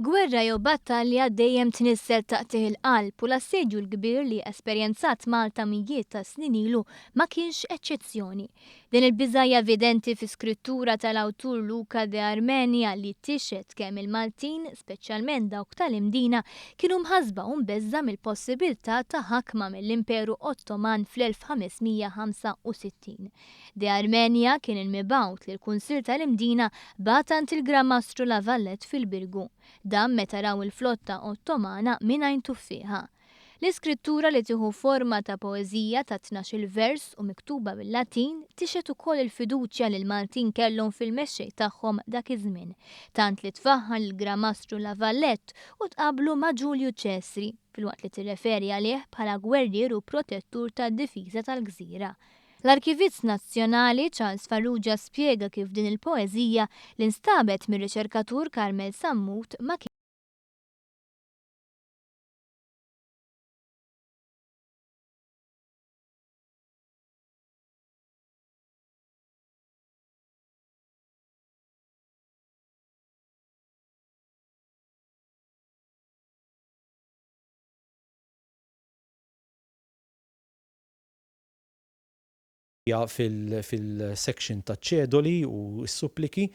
Gwerra jew battalja dejjem tnissel taqtih il-qalb u l-assedju l-kbir li esperjenzat Malta mijiet ta' snin ilu ma kienx eċċezzjoni. Din il-biża' evidenti fi skrittura tal-awtur Luca de Armenia li tixet kemm il-Maltin, speċjalment dawk tal-imdina, kienu mħasba u mbeżza mill-possibilità ta' ħakma mill-Imperu Ottoman fl-1565. De Armenia kien il-mibgħut li l-Kunsill tal-Imdina batant il-Gran Mastru La Valette fil-Birgu. Dan meta raw il-flotta Ottomana mingħajr tuffieħa. L-iskrittura li tieħu forma ta' poeżija ta' 12 vers u miktuba bil-Latin tixet ukoll il-fiduċja li l-Maltin kellhom fil-mexxej tagħhom dak iż-żmien, tant li tfaħħar il-Gran Mastru La Valette u tqablu ma' Giulio Cesari filwaqt li tirreferi għalih bħala gwerrier u protettur tad-difiża tal-Gżira. L-Arkivist Nazzjonali Charles Farrugia spjega kif din il-poeżija li nstabet mir-riċerkatur Carmel Sammut ma fil-section ta' ċedoli u s-suppliki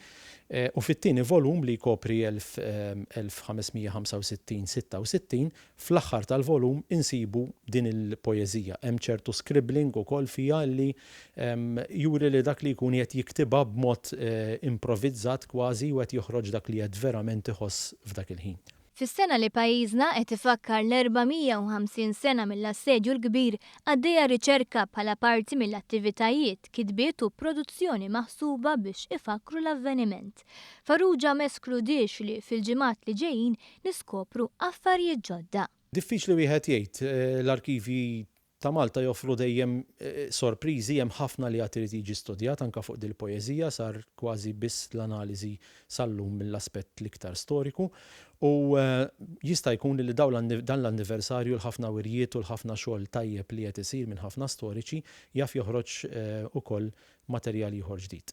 u fit-tieni volum li jkopri 1565-66 fl-aħħar tal-volum insibu din il-poeżija. Hemm ċertu scribbling ukoll fiha li juri li dak li jkun qed jiktibha b'mod improvvizzat kważi u qed joħroġ dak li qed verament iħoss f'dak il-ħin. Fis-sena li pajjiżna qed ifakkar l-450 sena mill-assedju l-kbir għaddejja riċerka bħala parti mill-attivitajiet kitbiet u produzzjoni maħsuba biex ifakkru l-avveniment. Farrugia ma eskludix li fil-ġimgħat li ġejjin niskopru affarijiet ġodda. Diffiċli wieħed jgħid l-arkivi ta' Malta joffru dejjem sorpriżi, hemm ħafna li għad irid jiġi studjat anke fuq dil-poeżija sar kważi biss l-analiżi sal-lum mill-aspett l-iktar storiku u jista' jkun li dan l-anniversarju l-ħafna wirjiet u l-ħafna xogħol tajjeb li qed isir minn ħafna storiċi jaf joħroġ ukoll materjal ieħor ġdid.